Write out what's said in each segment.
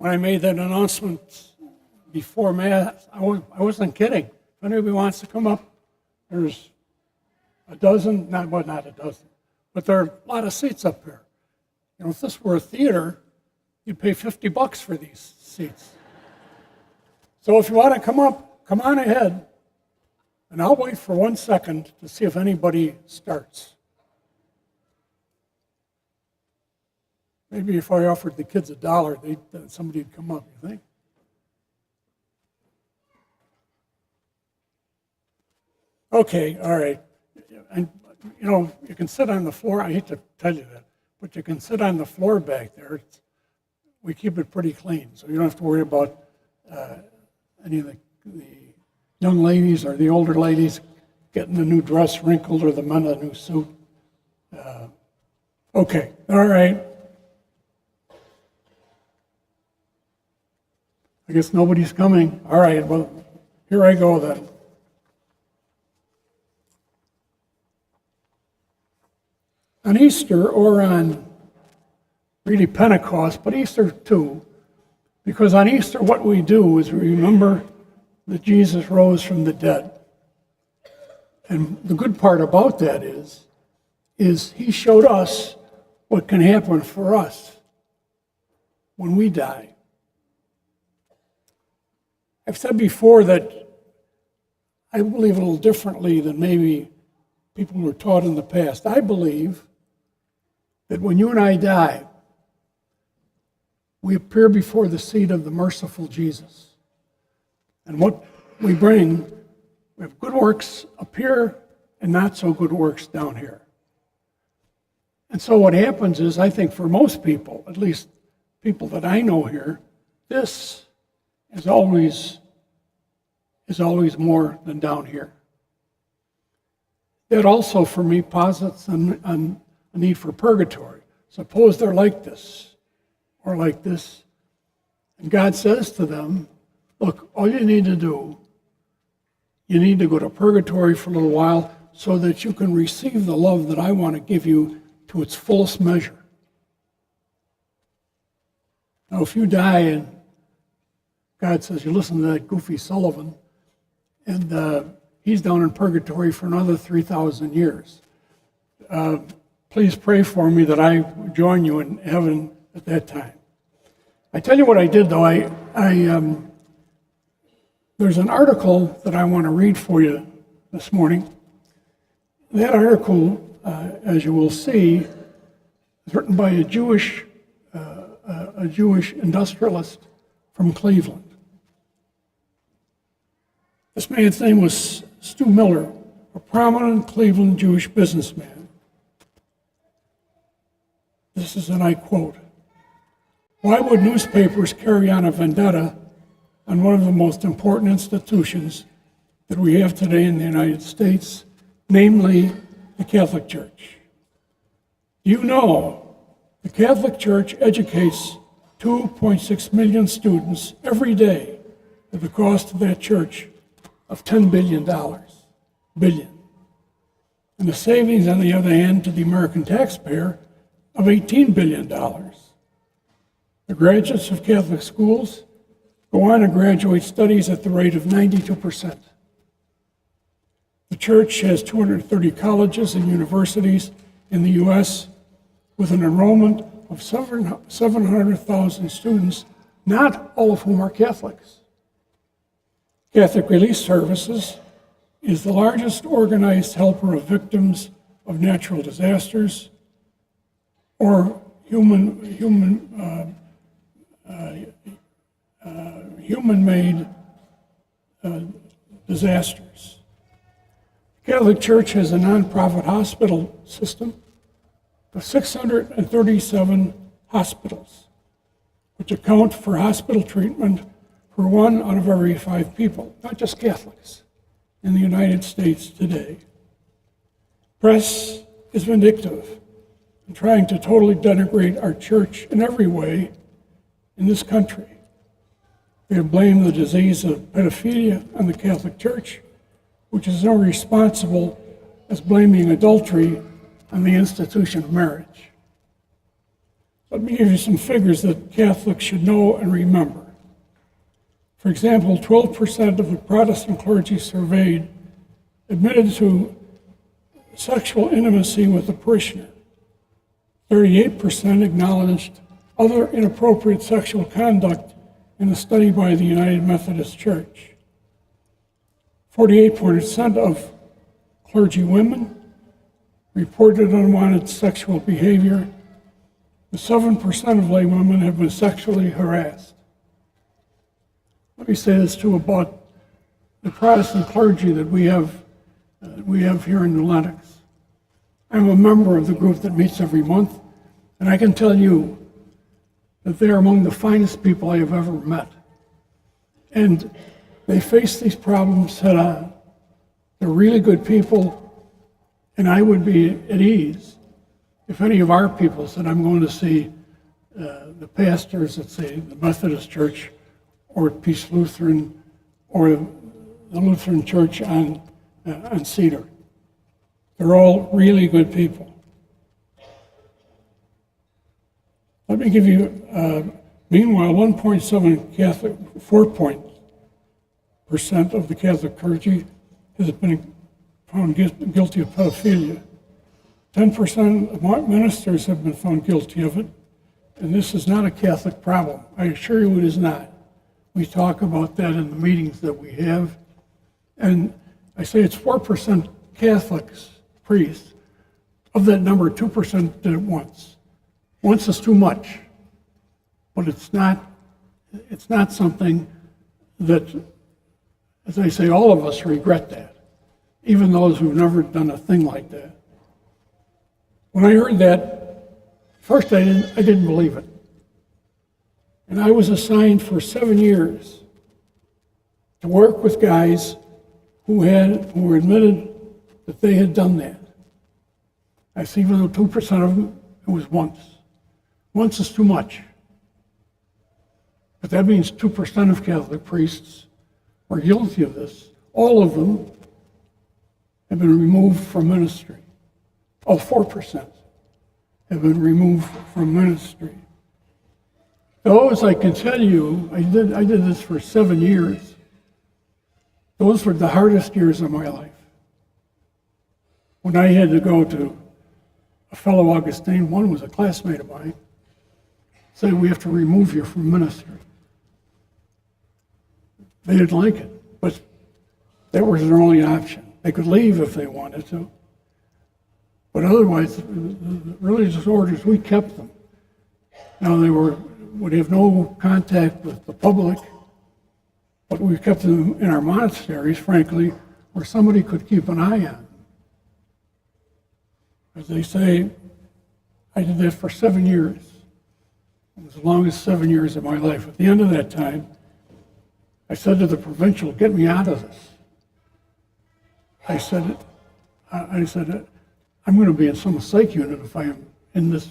when I made that announcement before Mass, I wasn't kidding. If anybody wants to come up, there's a dozen, not a dozen, but there are a lot of seats up here. You know, if this were a theater, you'd pay $50 for these seats. So if you want to come up, come on ahead, and I'll wait for 1 second to see if anybody starts. Maybe if I offered the kids $1, somebody would come up, you think? Okay, all right. And, you know, you can sit on the floor. I hate to tell you that, but you can sit on the floor back there. We keep it pretty clean, so you don't have to worry about any of the young ladies or the older ladies getting the new dress wrinkled or the men a new suit. Okay, all right. I guess nobody's coming. All right, well, here I go then. On Easter, or on really Pentecost, but Easter too, because on Easter what we do is we remember that Jesus rose from the dead. And the good part about that is he showed us what can happen for us when we die. I've said before that I believe a little differently than maybe people were taught in the past. I believe that when you and I die, we appear before the seat of the merciful Jesus. And what we bring, we have good works up here and not so good works down here. And so what happens is, I think for most people, at least people that I know here, this is always more than down here. That also, for me, posits a need for purgatory. Suppose they're like this, or like this, and God says to them, look, all you need to do, you need to go to purgatory for a little while so that you can receive the love that I want to give you to its fullest measure. Now, if you die and God says, you listen to that goofy Sullivan, and he's down in purgatory for another 3,000 years. Please pray for me that I join you in heaven at that time. I tell you what I did, though. There's an article that I want to read for you this morning. That article, as you will see, is written by a Jewish industrialist from Cleveland. This man's name was Stu Miller, a prominent Cleveland Jewish businessman. This is, and I quote, "Why would newspapers carry on a vendetta on one of the most important institutions that we have today in the United States, namely the Catholic Church? You know, the Catholic Church educates 2.6 million students every day at the cost of that church of $10 billion. And the savings, on the other hand, to the American taxpayer of $18 billion. The graduates of Catholic schools go on to graduate studies at the rate of 92%. The church has 230 colleges and universities in the U.S. with an enrollment of 700,000 students, not all of whom are Catholics. Catholic Relief Services is the largest organized helper of victims of natural disasters or human-made disasters. The Catholic Church has a nonprofit hospital system of 637 hospitals, which account for hospital treatment for 1 out of every 5 people, not just Catholics, in the United States today. Press is vindictive and trying to totally denigrate our church in every way in this country. They have blamed the disease of pedophilia on the Catholic Church, which is as irresponsible as blaming adultery on the institution of marriage. Let me give you some figures that Catholics should know and remember. For example, 12% of the Protestant clergy surveyed admitted to sexual intimacy with a parishioner. 38% acknowledged other inappropriate sexual conduct in a study by the United Methodist Church. 48% of clergy women reported unwanted sexual behavior. 7% of lay women have been sexually harassed. Let me say this too about the Protestant clergy that we have here in New Lenox. I'm a member of the group that meets every month, and I can tell you that they are among the finest people I have ever met. And they face these problems head on. They're really good people, and I would be at ease if any of our people said, I'm going to see the pastors at, say, the Methodist Church or at Peace Lutheran or the Lutheran Church on Cedar. They're all really good people. Let me give you, meanwhile, 4% of the Catholic clergy has been found guilty of pedophilia. 10% of ministers have been found guilty of it, and this is not a Catholic problem. I assure you it is not. We talk about that in the meetings that we have, and I say it's 4% Catholics, priests. Of that number, 2% did it once. Once is too much, but it's not something that, as I say, all of us regret that, even those who've never done a thing like that. When I heard that, first I didn't believe it. And I was assigned for 7 years to work with guys who were admitted that they had done that. I see even though 2% of them, it was once. Once is too much. But that means 2% of Catholic priests are guilty of this. All of them have been removed from ministry. All 4% have been removed from ministry. Those, I can tell you, I did this for 7 years. Those were the hardest years of my life. When I had to go to a fellow Augustine, one was a classmate of mine, say, we have to remove you from ministry. They didn't like it, but that was their only option. They could leave if they wanted to. But otherwise, the religious orders, we kept them. Now, they would have no contact with the public, but we kept them in our monasteries, frankly, where somebody could keep an eye on them. As they say, I did that for 7 years. It was the longest 7 years of my life. At the end of that time, I said to the provincial, get me out of this. I said, I'm going to be in some psych unit if I am in this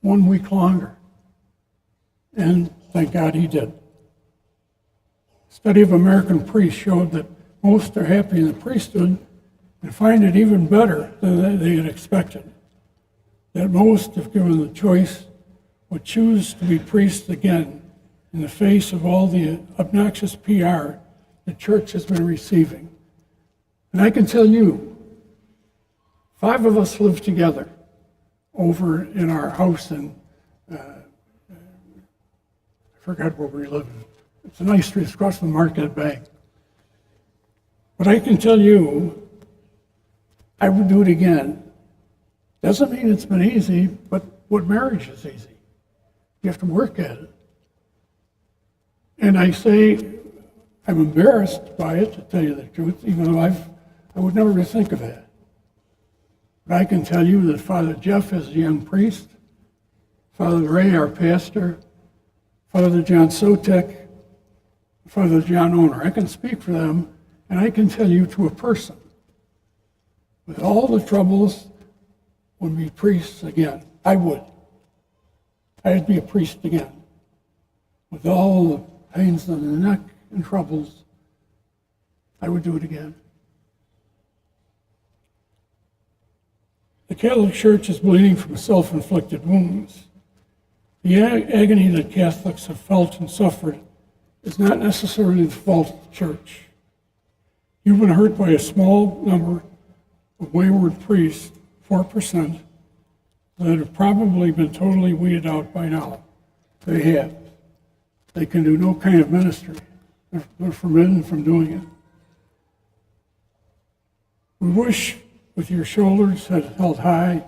1 week longer. And thank God he did. A study of American priests showed that most are happy in the priesthood and find it even better than they had expected. That most, if given the choice, would choose to be priests again in the face of all the obnoxious PR the church has been receiving. And I can tell you, 5 of us live together over in our house in, I forgot where we live. It's a nice street, it's across from the Marquette Bank. But I can tell you, I would do it again. Doesn't mean it's been easy, but what marriage is easy? You have to work at it. And I say, I'm embarrassed by it, to tell you the truth, even though I would never think of that. But I can tell you that Father Jeff is a young priest, Father Ray, our pastor, Father John Sotek, Father John Owner. I can speak for them, and I can tell you to a person, with all the troubles, would be priests again. I would. I'd be a priest again. With all the pains in the neck and troubles, I would do it again. The Catholic Church is bleeding from self-inflicted wounds. The agony that Catholics have felt and suffered is not necessarily the fault of the Church. You've been hurt by a small number of wayward priests, 4%, that have probably been totally weeded out by now. They have. They can do no kind of ministry. They're forbidden from doing it. We wish, with your shoulders held high,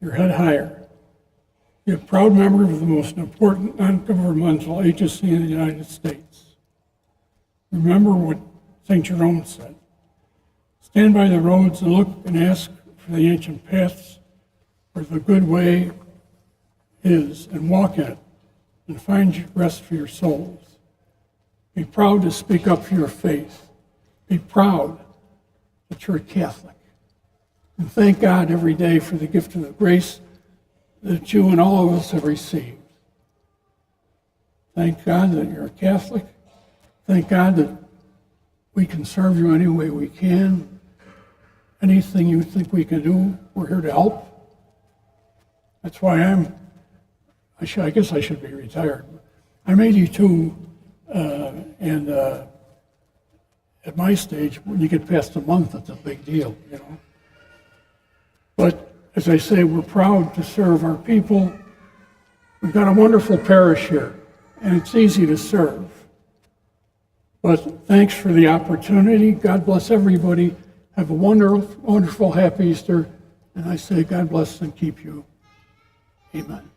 your head higher, be a proud member of the most important non-governmental agency in the United States. Remember what St. Jerome said. Stand by the roads and look and ask for the ancient paths where the good way is, and walk in it, and find rest for your souls. Be proud to speak up for your faith. Be proud that you're a Catholic. And thank God every day for the gift of the grace that you and all of us have received. Thank God that you're a Catholic. Thank God that we can serve you any way we can. Anything you think we can do, we're here to help. That's why I guess I should be retired. I'm 82, and at my stage, when you get past a month, it's a big deal, you know. But as I say, we're proud to serve our people. We've got a wonderful parish here, and it's easy to serve. But thanks for the opportunity. God bless everybody. Have a wonderful, wonderful, happy Easter. And I say, God bless and keep you. Amen.